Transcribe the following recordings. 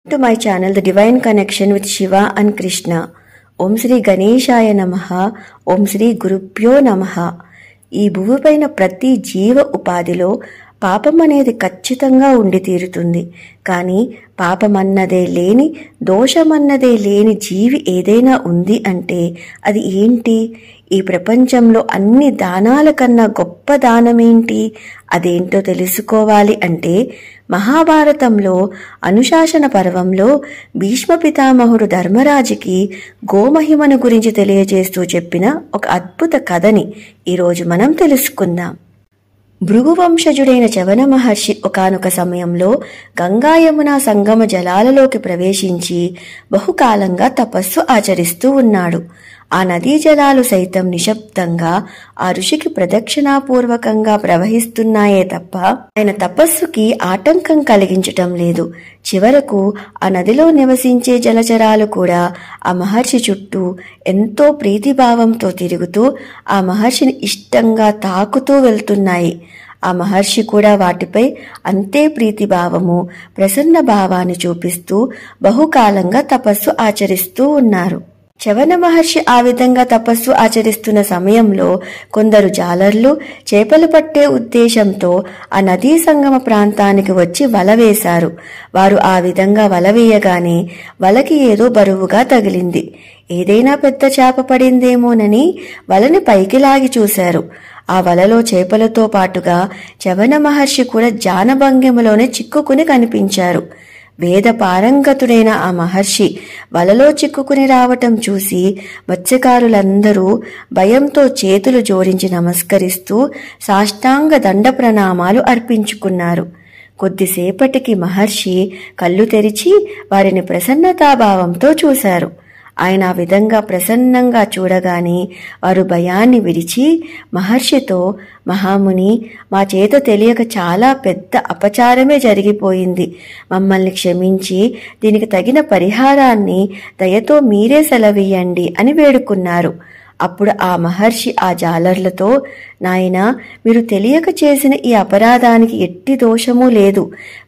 To my channel, The Divine Connection with Shiva and Krishna. Om Sri Ganeshaya Namaha, Om Sri Gurubhyo Namaha. ఈ భూమిపైన ప్రతి జీవ ఉపాధిలో పాపమనేది ఖచ్చితంగా ఉండి తీరుతుంది. కానీ పాపమన్నదే లేని, దోషమన్నదే లేని జీవి ఏదైనా ఉంది అంటే అది ఏంటి? ఈ ప్రపంచంలో అన్ని దానాల కన్నా గొప్ప దానమేంటి? అదేంటో తెలుసుకోవాలి అంటే మహాభారతంలో అనుశాసన పర్వంలో భీష్మ పితామహుడు ధర్మరాజుకి గోమహిమను గురించి తెలియజేస్తూ చెప్పిన ఒక అద్భుత కథని ఈరోజు మనం తెలుసుకుందాం. భృగువంశజుడైన చవన మహర్షి ఒకానొక సమయంలో గంగా యమున సంగమ జలాలలోకి ప్రవేశించి బహుకాలంగా తపస్సు ఆచరిస్తూ ఉన్నాడు. ఆ నదీ జలాలు సైతం నిశ్శబ్దంగా ఆ ఋషికి ప్రదక్షిణాపూర్వకంగా ప్రవహిస్తున్నాయే తప్ప ఆయన తపస్సుకి ఆటంకం కలిగించటం లేదు. చివరకు ఆ నదిలో నివసించే జలచరాలు కూడా ఆ మహర్షి చుట్టూ ఎంతో ప్రీతిభావంతో తిరుగుతూ ఆ మహర్షిని ఇష్టంగా తాకుతూ వెళ్తున్నాయి. ఆ మహర్షి కూడా వాటిపై అంతే ప్రీతిభావము, ప్రసన్న భావాన్ని చూపిస్తూ బహుకాలంగా తపస్సు ఆచరిస్తూ ఉన్నారు. చవన మహర్షి ఆ విధంగా తపస్సు ఆచరిస్తున్న సమయంలో కొందరు జాలర్లు చేపలు పట్టే ఉద్దేశంతో ఆ నదీ సంగమ ప్రాంతానికి వచ్చి వల వేశారు. వారు ఆ విధంగా వల వేయగానే వలకి ఏదో బరువుగా తగిలింది. ఏదైనా పెద్ద చేప పడిందేమోనని వలని పైకి లాగి చూశారు. ఆ వలలో చేపలతో పాటుగా చవన మహర్షి కూడా జానభంగిమలోనే చిక్కుకుని కనిపించారు. వేద పారంగతుడైన ఆ మహర్షి వలలో చిక్కుకుని రావటం చూసి మత్స్యకారులందరూ భయంతో చేతులు జోడించి నమస్కరిస్తూ సాష్టాంగ దండ ప్రణామాలు అర్పించుకున్నారు. కొద్దిసేపటికి మహర్షి కళ్ళు తెరిచి వారిని ప్రసన్నతాభావంతో చూశారు. ఆయన ఆ విధంగా ప్రసన్నంగా చూడగానే వారు భయాన్ని విడిచి మహర్షితో, మహాముని, మా చేత తెలియక చాలా పెద్ద అపచారమే జరిగిపోయింది. మమ్మల్ని క్షమించి దీనికి తగిన పరిహారాన్ని దయతో మీరే సెలవీయండి అని వేడుకున్నారు. అప్పుడు ఆ మహర్షి ఆ జాలర్లతో, నాయనా, మీరు తెలియక చేసిన ఈ అపరాధానికి ఎట్టి దోషమూ లేదు.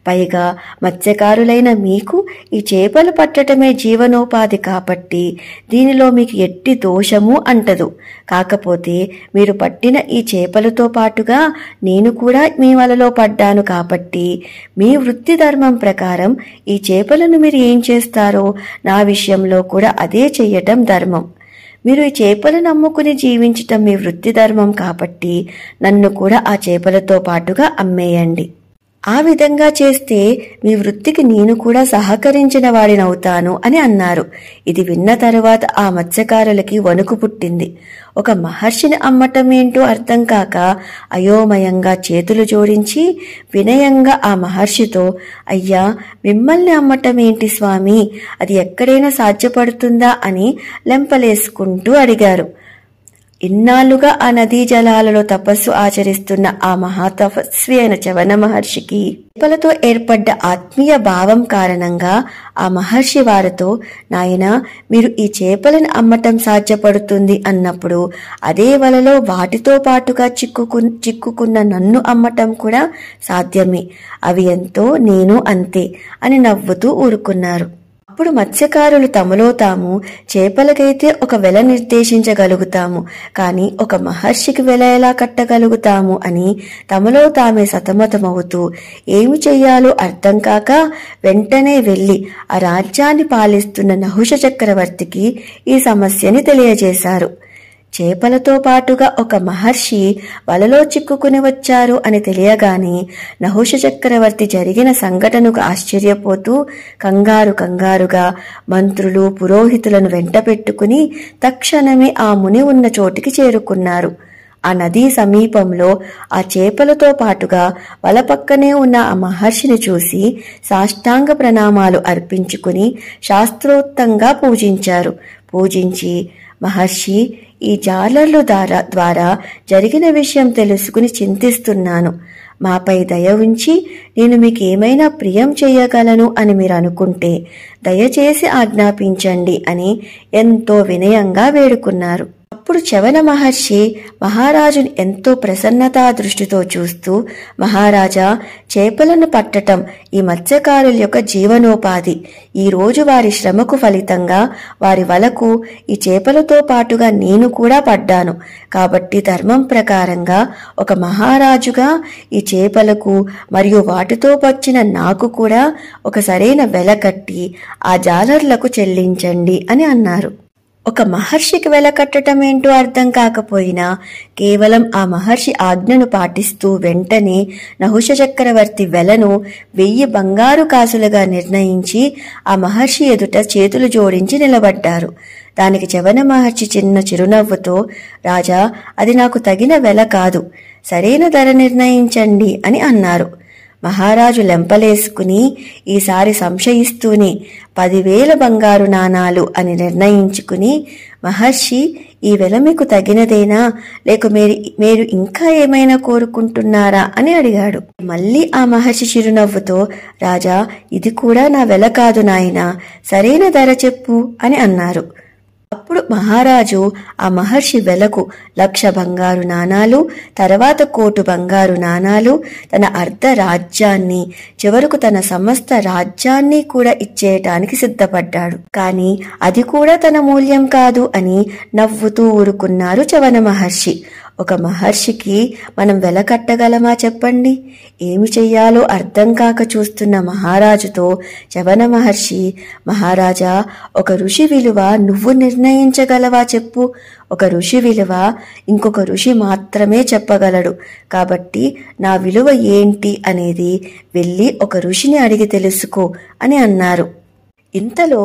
పైగా మత్స్యకారులైన మీకు ఈ చేపలు పట్టటమే జీవనోపాధి కాబట్టి దీనిలో మీకు ఎట్టి దోషము అంటదు. కాకపోతే మీరు పట్టిన ఈ చేపలతో పాటుగా నేను కూడా మీ వలలో పడ్డాను కాబట్టి మీ వృత్తి ధర్మం ప్రకారం ఈ చేపలను మీరు ఏం చేస్తారో నా విషయంలో కూడా అదే చెయ్యటం ధర్మం. మీరు ఈ చేపలను అమ్ముకుని జీవించటం మీ వృత్తి ధర్మం కాబట్టి నన్ను కూడా ఆ చేపలతో పాటుగా అమ్మేయండి. ఆ విధంగా చేస్తే మీ వృత్తికి నేను కూడా సహకరించిన వాడినవుతాను అని అన్నారు. ఇది విన్న తరువాత ఆ మత్స్యకారులకి వణుకు పుట్టింది. ఒక మహర్షిని అమ్మటం ఏంటో అర్థం కాక అయోమయంగా చేతులు జోడించి వినయంగా ఆ మహర్షితో, అయ్యా, మిమ్మల్ని అమ్మటం ఏంటి స్వామి? అది ఎక్కడైనా సాధ్యపడుతుందా అని లెంపలేసుకుంటూ అడిగారు. ఇన్నాళ్లుగా ఆ నదీ జలాలలో తపస్సు ఆచరిస్తున్న ఆ మహాతపస్వి అయిన చవన మహర్షికి చేపలతో ఏర్పడ్డ ఆత్మీయ భావం కారణంగా ఆ మహర్షి వారితో, నాయనా, మీరు ఈ చేపలను అమ్మటం సాధ్యపడుతుంది అన్నప్పుడు అదే వలలో వాటితో పాటుగా చిక్కుకున్న నన్ను అమ్మటం కూడా సాధ్యమే. అవి ఎంతో, నేను అంతే అని నవ్వుతూ ఊరుకున్నారు. అప్పుడు మత్స్యకారులు తమలో తాము, చేపలకైతే ఒక వెల నిర్దేశించగలుగుతాము, కానీ ఒక మహర్షికి వెల ఎలా కట్టగలుగుతాము అని తమలో తామే సతమతమవుతూ ఏమి చెయ్యాలో అర్థం కాక వెంటనే వెళ్లి ఆ రాజ్యాన్ని పాలిస్తున్న నహుష చక్రవర్తికి ఈ సమస్యని తెలియజేశారు. చేపలతో పాటుగా ఒక మహర్షి వలలో చిక్కుకుని వచ్చారు అని తెలియగానే నహుష చక్రవర్తి జరిగిన సంఘటనకు ఆశ్చర్యపోతూ కంగారుగా మంత్రులు, పురోహితులను వెంట పెట్టుకుని తక్షణమే ఆ ముని ఉన్న చోటికి చేరుకున్నారు. ఆ నదీ సమీపంలో ఆ చేపలతో పాటుగా వల పక్కనే ఉన్న ఆ మహర్షిని చూసి సాష్టాంగ ప్రణామాలు అర్పించుకుని శాస్త్రోక్తంగా పూజించి, మహర్షి, ఈ జాలర్లు ద్వారా జరిగిన విషయం తెలుసుకుని చింతిస్తున్నాను. మాపై దయ ఉంచి నేను మీకేమైనా ప్రియం చేయగలను అని మీరు అనుకుంటే దయచేసి ఆజ్ఞాపించండి అని ఎంతో వినయంగా వేడుకున్నారు. అప్పుడు చవన మహర్షి మహారాజుని ఎంతో ప్రసన్నతా దృష్టితో చూస్తూ, మహారాజా, చేపలను పట్టటం ఈ మత్స్యకారుల యొక్క జీవనోపాధి. ఈ రోజు వారి శ్రమకు ఫలితంగా వారి వలకు ఈ చేపలతో పాటుగా నేను కూడా పడ్డాను. కాబట్టి ధర్మం ప్రకారంగా ఒక మహారాజుగా ఈ చేపలకు మరియు వాటితో వచ్చిన నాకు కూడా ఒక సరైన వెల కట్టి ఆ జాలర్లకు చెల్లించండి అని అన్నారు. ఒక మహర్షికి వెల కట్టడం ఏంటో అర్థం కాకపోయినా కేవలం ఆ మహర్షి ఆజ్ఞను పాటిస్తూ వెంటనే నహుష చక్రవర్తి వెలను 1000 బంగారు కాసులుగా నిర్ణయించి ఆ మహర్షి ఎదుట చేతులు జోడించి నిలబడ్డారు. దానికి చవన మహర్షి చిన్న చిరునవ్వుతో, రాజా, అది నాకు తగిన వెల కాదు, సరైన ధర నిర్ణయించండి అని అన్నారు. మహారాజు లెంపలేసుకుని ఈసారి సంశయిస్తూనే 10,000 బంగారు నాణాలు అని నిర్ణయించుకుని, మహర్షి, ఈ వెల మీకు తగినదేనా, లేక మీరు ఇంకా ఏమైనా కోరుకుంటున్నారా అని అడిగాడు. మళ్ళీ ఆ మహర్షి చిరునవ్వుతో, రాజా, ఇది కూడా నా వెల కాదు నాయనా, సరైన ధర చెప్పు అని అన్నారు. అప్పుడు మహారాజు ఆ మహర్షి వెలకు 1,00,000 బంగారు నాణాలు, తర్వాత 1,000,000 బంగారు నాణాలు, తన అర్ధ రాజ్యాన్ని, చివరకు తన సమస్త రాజ్యాన్ని కూడా ఇచ్చేయటానికి సిద్ధపడ్డాడు. కాని అది కూడా తన మూల్యం కాదు అని నవ్వుతూ ఊరుకున్నారు చవన మహర్షి. ఒక మహర్షికి మనం వెల కట్టగలమా చెప్పండి? ఏమి చెయ్యాలో అర్థం కాక చూస్తున్న మహారాజుతో చవన మహర్షి, మహారాజా, ఒక ఋషి విలువ నువ్వు నిర్ణయించగలవా చెప్పు. ఒక ఋషి విలువ ఇంకొక ఋషి మాత్రమే చెప్పగలడు. కాబట్టి నా విలువ ఏంటి అనేది వెళ్ళి ఒక ఋషిని అడిగి తెలుసుకో అని అన్నారు. ఇంతలో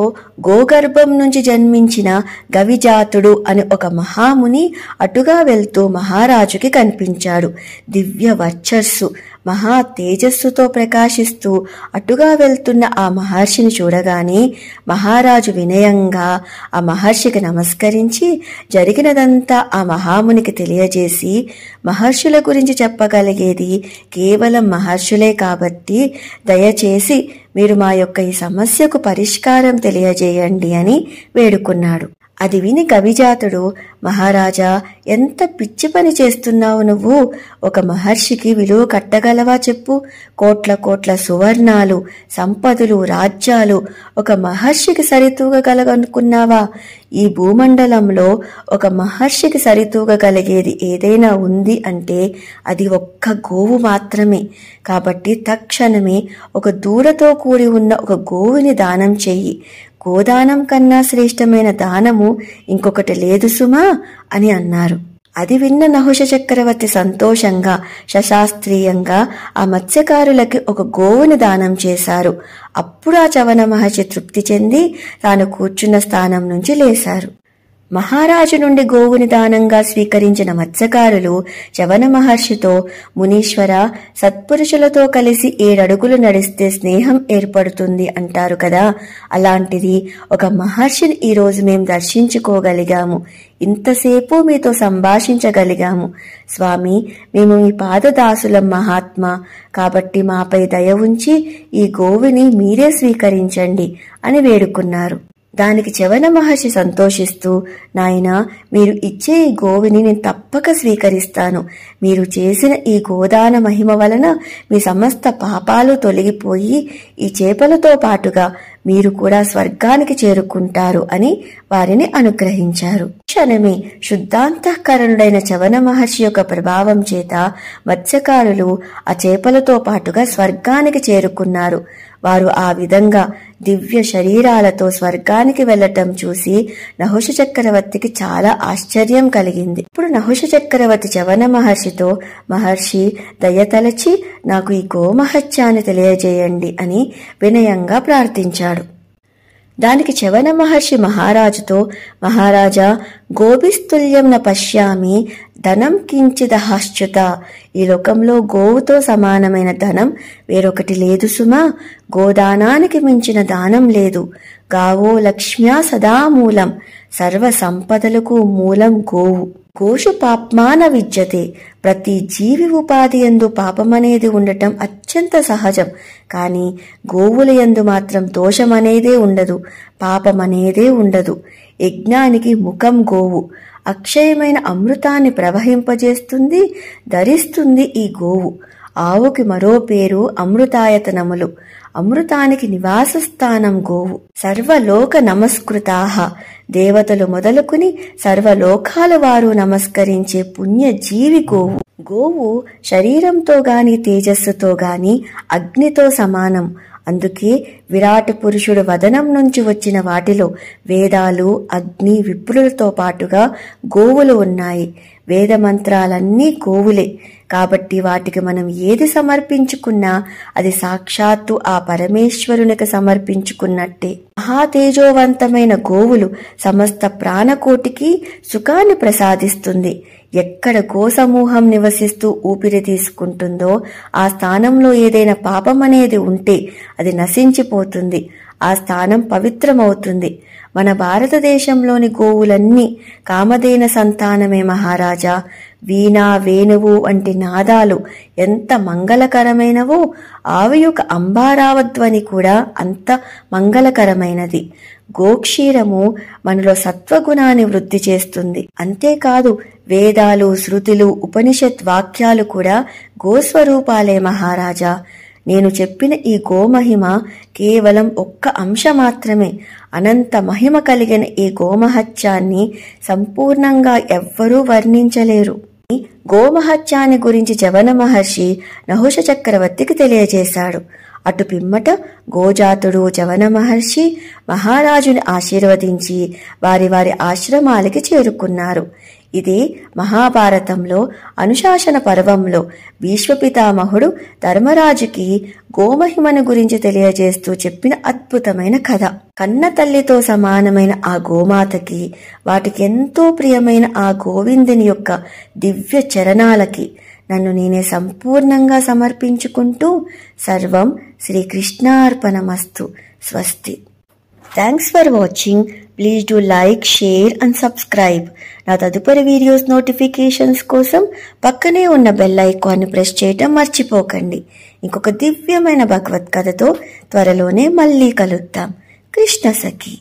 గోగర్భం నుంచి జన్మించిన గవిజాతుడు అని ఒక మహాముని అటుగా వెళ్తూ మహారాజుకి కనిపించాడు. దివ్య వర్చస్సు, మహా తేజస్సుతో ప్రకాశిస్తూ అటుగా వెళ్తున్న ఆ మహర్షిని చూడగానే మహారాజు వినయంగా ఆ మహర్షికి నమస్కరించి జరిగినదంతా ఆ మహామునికి తెలియజేసి, మహర్షుల గురించి చెప్పగలిగేది కేవలం మహర్షులే కాబట్టి దయచేసి మీరు మా యొక్క ఈ సమస్యకు పరిష్కారం తెలియజేయండి అని వేడుకున్నాడు. అది విని కవిజాతుడు, మహారాజా, ఎంత పిచ్చి పని చేస్తున్నావు నువ్వు? ఒక మహర్షికి విలువ కట్టగలవా చెప్పు? కోట్ల కోట్ల సువర్ణాలు, సంపదలు, రాజ్యాలు ఒక మహర్షికి సరితూగగలగనుకున్నావా? ఈ భూమండలంలో ఒక మహర్షికి సరితూగగలిగేది ఏదైనా ఉంది అంటే అది ఒక్క గోవు మాత్రమే. కాబట్టి తక్షణమే ఒక దూడతో కూడి ఉన్న ఒక గోవుని దానం చెయ్యి. గోదానం కన్నా శ్రేష్టమైన దానము ఇంకొకటి లేదు సుమా అని అన్నారు. అది విన్న నహుష చక్రవర్తి సంతోషంగా శశాస్త్రీయంగా ఆ మత్స్యకారులకి ఒక గోవుని దానం చేశారు. అప్పుడు ఆ చవన మహర్షి తృప్తి చెంది తాను కూర్చున్న స్థానం నుంచి లేశారు. మహారాజు నుండి గోవుని దానంగా స్వీకరించిన మత్స్యకారులు చవన మహర్షితో, మునీశ్వర, సత్పురుషులతో కలిసి 7 అడుగులు నడిస్తే స్నేహం ఏర్పడుతుంది అంటారు కదా, అలాంటిది ఒక మహర్షిని ఈరోజు మేం దర్శించుకోగలిగాము. ఇంతసేపు మీతో సంభాషించగలిగాము. స్వామి, మేము మీ పాదదాసులం మహాత్మా, కాబట్టి మాపై దయ ఉంచి ఈ గోవుని మీరే స్వీకరించండి అని వేడుకున్నారు. దానికి చవన మహర్షి సంతోషిస్తూ, నాయనా, మీరు ఇచ్చే ఈ గోవుని నేను తప్పక స్వీకరిస్తాను. మీరు చేసిన ఈ గోదాన మహిమ వలన మీ సమస్త పాపాలు తొలగిపోయి ఈ చేపలతో పాటుగా మీరు కూడా స్వర్గానికి చేరుకుంటారు అని వారిని అనుగ్రహించారు. క్షణమే శుద్ధాంతఃకరణుడైన చవన మహర్షి యొక్క ప్రభావం చేత మత్స్యకారులు ఆ చేపలతో పాటుగా స్వర్గానికి చేరుకున్నారు. వారు ఆ విధంగా దివ్య శరీరాలతో స్వర్గానికి వెళ్లటం చూసి నహుష చక్రవర్తికి చాలా ఆశ్చర్యం కలిగింది. ఇప్పుడు నహుష చక్రవర్తి చవన మహర్షితో, మహర్షి, దయతలచి నాకు ఈ గోమహత్యాన్ని తెలియజేయండి అని వినయంగా ప్రార్థించాడు. దానికి చవన మహర్షి మహారాజుతో, మహారాజా, గోభిస్తుల్యం న పశ్యామి ధనం కించిదహాశ్చుత. ఈ లోకంలో గోవుతో సమానమైన ధనం వేరొకటి లేదు సుమా. గోదానానికి మించిన దానం లేదు. గావో లక్ష్మ్యా సదా మూలం. సర్వ సంపదలకు మూలం గోవు. గోషు పాప్మాన విద్యతే. ప్రతి జీవి ఉపాధి యందు పాపమనేది ఉండటం అత్యంత సహజం. కానీ గోవుల యందు మాత్రం దోషమనేదే ఉండదు, పాపమనేదే ఉండదు. యజ్ఞానికి ముఖం గోవు. అక్షయమైన అమృతాన్ని ప్రవహింపజేస్తుంది, ధరిస్తుంది ఈ గోవు. ఆవుకి మరో పేరు అమృతాయతనములు. అమృతానికి నివాస స్థానం గోవు. సర్వలోక నమస్కృతాః. దేవతలు మొదలుకుని సర్వలోకాల వారు నమస్కరించే పుణ్యజీవి గోవు. గోవు శరీరంతో గాని తేజస్సుతో గాని అగ్నితో సమానం. అందుకే విరాట్ పురుషుడు వదనం నుంచి వచ్చిన వాటిలో వేదాలు, అగ్ని, విప్రులతో పాటుగా గోవులు ఉన్నాయి. వేదమంత్రాలన్నీ గోవులే. కాబట్టి వాటికి మనం ఏది సమర్పించుకున్నా అది సాక్షాత్తు ఆ పరమేశ్వరునికి సమర్పించుకున్నట్టే. మహాతేజోవంతమైన గోవులు సమస్త ప్రాణకోటికి సుఖాన్ని ప్రసాదిస్తుంది. ఎక్కడ గోసమూహం నివసిస్తూ ఊపిరి తీసుకుంటుందో ఆ స్థానంలో ఏదైనా పాపం అనేది ఉంటే అది నశించిపోతుంది. ఆ స్థానం పవిత్రమవుతుంది. మన భారతదేశంలోని గోవులన్నీ కామధేన సంతానమే మహారాజా. వీణా, వేణువు వంటి నాదాలు ఎంత మంగళకరమైనవో ఆవు యొక్క అంబారావధ్వని కూడా అంత మంగళకరమైనది. గోక్షీరము మనలో సత్వగుణాన్ని వృద్ధి చేస్తుంది. అంతేకాదు వేదాలు, శృతులు, ఉపనిషత్ వాక్యాలు కూడా గోస్వరూపాలే మహారాజా. నేను చెప్పిన ఈ గోమహిమ కేవలం ఒక్క అంశ మాత్రమే. అనంత మహిమ కలిగిన ఈ గోమహత్యాన్ని సంపూర్ణంగా ఎవ్వరూ వర్ణించలేరు. గోమహత్యాన్ని గురించి జవన మహర్షి నహుష చక్రవర్తికి తెలియజేశాడు. అటు పిమ్మట గోజాతుడు జవన మహర్షి మహారాజుని ఆశీర్వదించి వారి వారి ఆశ్రమాలకి చేరుకున్నారు. ఇదే మహాభారతంలో అనుశాసన పర్వంలో భీష్మపితామహుడు ధర్మరాజుకి గోమహిమను గురించి తెలియజేస్తూ చెప్పిన అద్భుతమైన కథ. కన్న తల్లితో సమానమైన ఆ గోమాతకి, వాటికి ఎంతో ప్రియమైన ఆ గోవిందుని యొక్క దివ్య చరణాలకి నన్ను నేనే సంపూర్ణంగా సమర్పించుకుంటూ సర్వం శ్రీకృష్ణార్పణమస్తు. స్వస్తి. Thanks for watching. Please do like, share and subscribe. నా తదుపరి వీడియోస్ నోటిఫికేషన్స్ కోసం పక్కనే ఉన్న బెల్ ఐకాన్ని ప్రెస్ చేయటం మర్చిపోకండి. ఇంకొక దివ్యమైన భగవత్ కథతో త్వరలోనే మళ్ళీ కలుద్దాం. కృష్ణ సఖి.